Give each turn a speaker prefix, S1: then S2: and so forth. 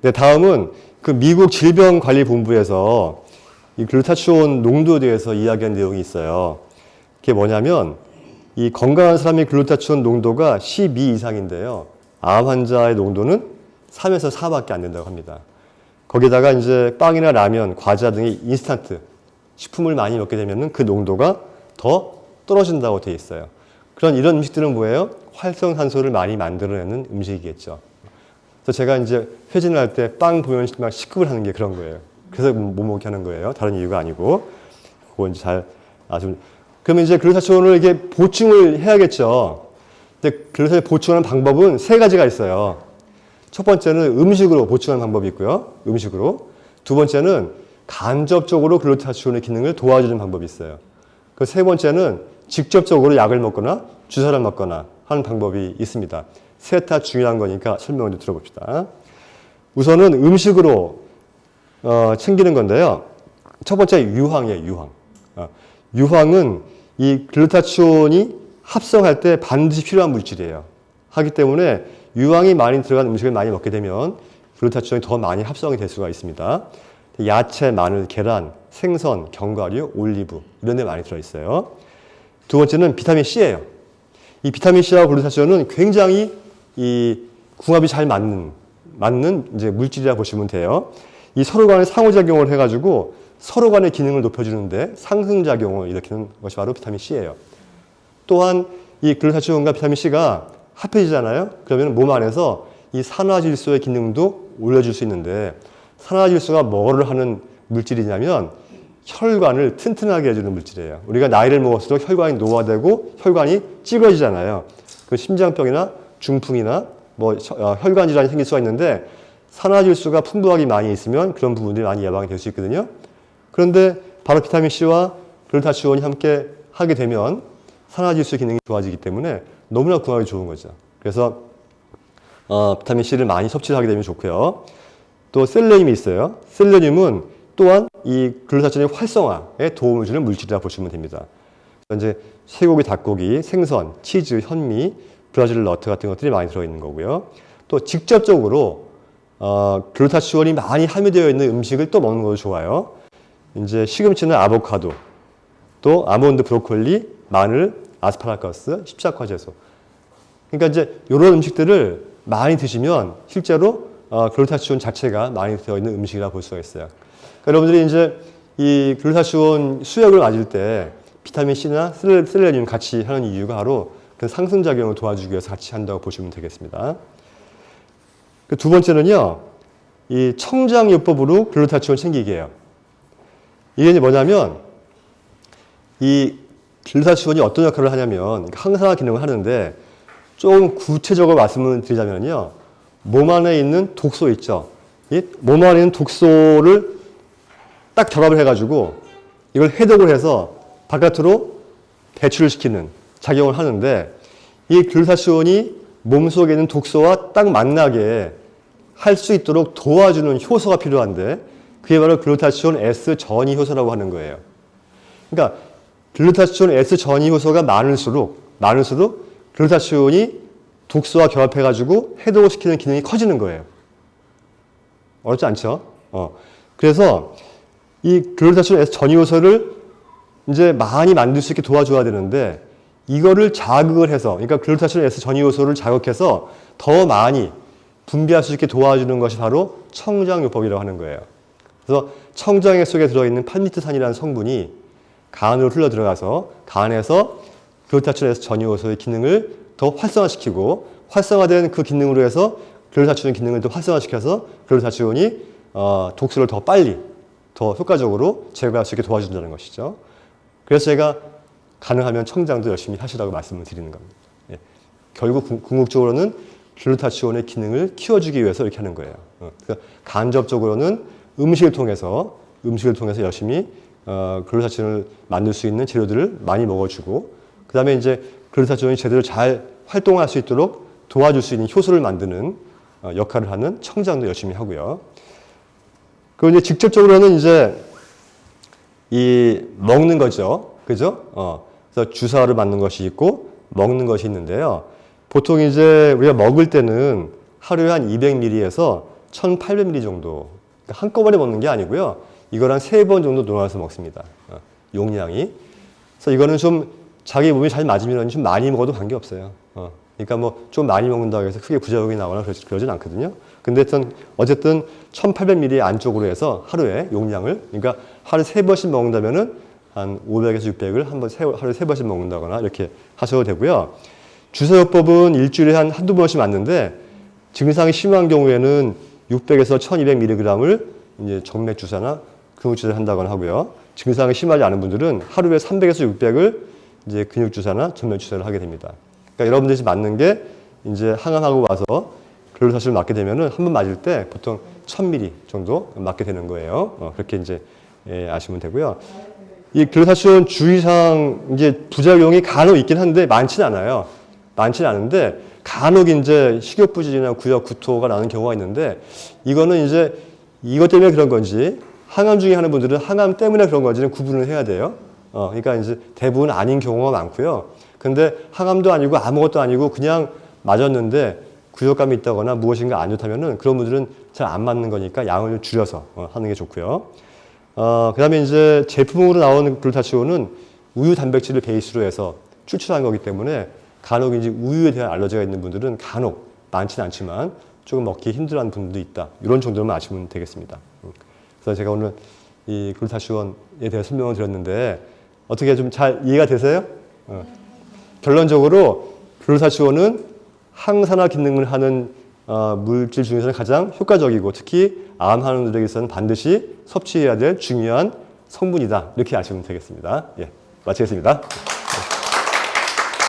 S1: 네, 다음은 그 미국 질병관리본부에서 이 글루타치온 농도에 대해서 이야기한 내용이 있어요. 그게 뭐냐면 이 건강한 사람의 글루타치온 농도가 12 이상인데요. 암 환자의 농도는 3에서 4밖에 안 된다고 합니다. 거기다가 이제 빵이나 라면, 과자 등의 인스턴트 식품을 많이 먹게 되면 그 농도가 더 떨어진다고 되어 있어요. 이런 음식들은 뭐예요? 활성산소를 많이 만들어내는 음식이겠죠. 그래서 제가 이제 회진을 할 때 빵 보면 막 시급을 하는 게 그런 거예요. 그래서 못 먹게 하는 거예요. 다른 이유가 아니고. 그거 이제 그러면 이제 글루타치온을 이게 보충을 해야겠죠. 근데 글루타치온 보충하는 방법은 세 가지가 있어요. 첫 번째는 음식으로 보충하는 방법이 있고요. 음식으로. 두 번째는 간접적으로 글루타치온의 기능을 도와주는 방법이 있어요. 그 세 번째는 직접적으로 약을 먹거나 주사를 맞거나 하는 방법이 있습니다. 셋 다 중요한 거니까 설명을 좀 들어봅시다. 우선은 음식으로 챙기는 건데요. 첫 번째 유황이에요. 유황. 유황은 이 글루타치온이 합성할 때 반드시 필요한 물질이에요. 하기 때문에 유황이 많이 들어간 음식을 많이 먹게 되면 글루타치온이 더 많이 합성이 될 수가 있습니다. 야채, 마늘, 계란, 생선, 견과류, 올리브 이런 데 많이 들어있어요. 두 번째는 비타민 C예요. 이 비타민 C와 글루타치온은 굉장히 이 궁합이 잘 맞는 이제 물질이라 보시면 돼요. 이 서로 간에 상호작용을 해가지고 서로 간의 기능을 높여주는데 상승작용을 일으키는 것이 바로 비타민 C예요. 또한 이 글루타치온과 비타민 C가 합해지잖아요. 그러면 몸 안에서 이 산화질소의 기능도 올려줄 수 있는데 산화질소가 뭐를 하는 물질이냐면 혈관을 튼튼하게 해주는 물질이에요. 우리가 나이를 먹을수록 혈관이 노화되고 혈관이 찌그러지잖아요. 그 심장병이나 중풍이나 뭐 혈관 질환이 생길 수가 있는데 산화질소가 풍부하게 많이 있으면 그런 부분들이 많이 예방이 될 수 있거든요. 그런데 바로 비타민 C와 글루타치온이 함께 하게 되면 산화질소 기능이 좋아지기 때문에 너무나 궁합이 좋은 거죠. 그래서 비타민 C를 많이 섭취를 하게 되면 좋고요. 또 셀레늄이 있어요. 셀레늄은 또한 이 글루타치온의 활성화에 도움을 주는 물질이라 보시면 됩니다. 이제 쇠고기, 닭고기, 생선, 치즈, 현미, 브라질 너트 같은 것들이 많이 들어있는 거고요. 또 직접적으로 글루타치온이 많이 함유되어 있는 음식을 또 먹는 것도 좋아요. 이제 시금치나 아보카도, 또 아몬드, 브로콜리, 마늘, 아스파라거스, 십자과채소. 그러니까 이제 이런 음식들을 많이 드시면 실제로 글루타치온 자체가 많이 들어있는 음식이라 볼 수가 있어요. 그러니까 여러분들이 이제 이 글루타치온 수액을 맞을 때 비타민 C나 셀레늄 같이 하는 이유가 바로 그 상승작용을 도와주기 위해서 같이 한다고 보시면 되겠습니다. 그 두 번째는요, 이 청장요법으로 글루타치온 챙기기예요. 이게 이제 뭐냐면 이 글루타치온이 어떤 역할을 하냐면 항산화 기능을 하는데 조금 구체적으로 말씀을 드리자면요, 몸 안에 있는 독소 있죠. 이 몸 안에 있는 독소를 딱 결합을 해가지고 이걸 해독을 해서 바깥으로 배출을 시키는 작용을 하는데 이 글루타치온이 몸속에 있는 독소와 딱 만나게 할 수 있도록 도와주는 효소가 필요한데 그게 바로 글루타치온 S 전이 효소라고 하는 거예요. 그러니까 글루타치온 S 전이 효소가 많을수록 글루타치온이 독소와 결합해가지고 해독을 시키는 기능이 커지는 거예요. 어렵지 않죠? 그래서 이 글루타치온 S 전이 효소를 이제 많이 만들 수 있게 도와줘야 되는데 이거를 자극을 해서, 그러니까 글루타치온 S 전이 효소를 자극해서 더 많이 분비할 수 있게 도와주는 것이 바로 청장요법이라고 하는 거예요. 그래서 청장액 속에 들어있는 팔미트산이라는 성분이 간으로 흘러 들어가서 간에서 글루타치온 S 전이 효소의 기능을 더 활성화시키고 활성화된 그 기능으로 해서 글루타치온 기능을 더 활성화시켜서 글루타치온이 독소를 더 빨리, 더 효과적으로 제거할 수 있게 도와준다는 것이죠. 그래서 제가 가능하면 청장도 열심히 하시라고 말씀을 드리는 겁니다. 예. 결국 궁극적으로는 글루타치온의 기능을 키워주기 위해서 이렇게 하는 거예요. 그러니까 간접적으로는 음식을 통해서 열심히 글루타치온을 만들 수 있는 재료들을 많이 먹어주고, 그 다음에 이제 글루타치온이 제대로 잘 활동할 수 있도록 도와줄 수 있는 효소를 만드는 역할을 하는 청장도 열심히 하고요. 그리고 이제 직접적으로는 이제 이 먹는 거죠. 그죠? 그래서 주사를 맞는 것이 있고 먹는 것이 있는데요. 보통 이제 우리가 먹을 때는 하루에 한 200ml에서 1800ml 정도. 그러니까 한꺼번에 먹는 게 아니고요. 이거랑 3번 정도 나눠서 먹습니다. 용량이. 그래서 이거는 좀 자기 몸이 잘 맞으면 좀 많이 먹어도 관계없어요. 그러니까 뭐 좀 많이 먹는다고 해서 크게 부작용이 나거나 그러진 않거든요. 근데 어쨌든 1800ml 안쪽으로 해서 하루에 용량을, 그러니까 하루에 3번씩 먹는다면은 한 500에서 600을 하루에 3번씩 먹는다거나 이렇게 하셔도 되고요. 주사요법은 일주일에 한두 번씩 맞는데 증상이 심한 경우에는 600에서 1200mg을 이제 정맥 주사나 근육 주사를 한다거나 하고요. 증상이 심하지 않은 분들은 하루에 300에서 600을 이제 근육 주사나 정맥 주사를 하게 됩니다. 그러니까 여러분들이 맞는 게 이제 항암하고 와서 글루타치온을 맞게 되면은 한 번 맞을 때 보통 1000ml 정도 맞게 되는 거예요. 그렇게 이제 아시면 되고요. 이 글루타치온 주의사항 이제 부작용이 간혹 있긴 한데 많지는 않아요. 많지는 않은데 간혹 이제 식욕 부진이나 구역 구토가 나는 경우가 있는데 이거는 이제 이것 때문에 그런 건지 항암 중에 하는 분들은 항암 때문에 그런 건지는 구분을 해야 돼요. 그러니까 이제 대부분 아닌 경우가 많고요. 근데 항암도 아니고 아무것도 아니고 그냥 맞았는데 구역감이 있다거나 무엇인가 안 좋다면은 그런 분들은 잘 안 맞는 거니까 양을 좀 줄여서 하는 게 좋고요. 그 다음에 이제 제품으로 나오는 글루타치온은 우유 단백질을 베이스로 해서 추출한 거기 때문에 간혹 이제 우유에 대한 알러지가 있는 분들은 간혹 많지는 않지만 조금 먹기 힘들어하는 분들도 있다. 이런 정도만 아시면 되겠습니다. 그래서 제가 오늘 이 글루타치온에 대해 설명을 드렸는데 어떻게 좀 잘 이해가 되세요? 결론적으로 글루타치온은 항산화 기능을 하는 물질 중에서는 가장 효과적이고 특히 암하는 분들에게서는 반드시 섭취해야 될 중요한 성분이다. 이렇게 아시면 되겠습니다. 예, 마치겠습니다.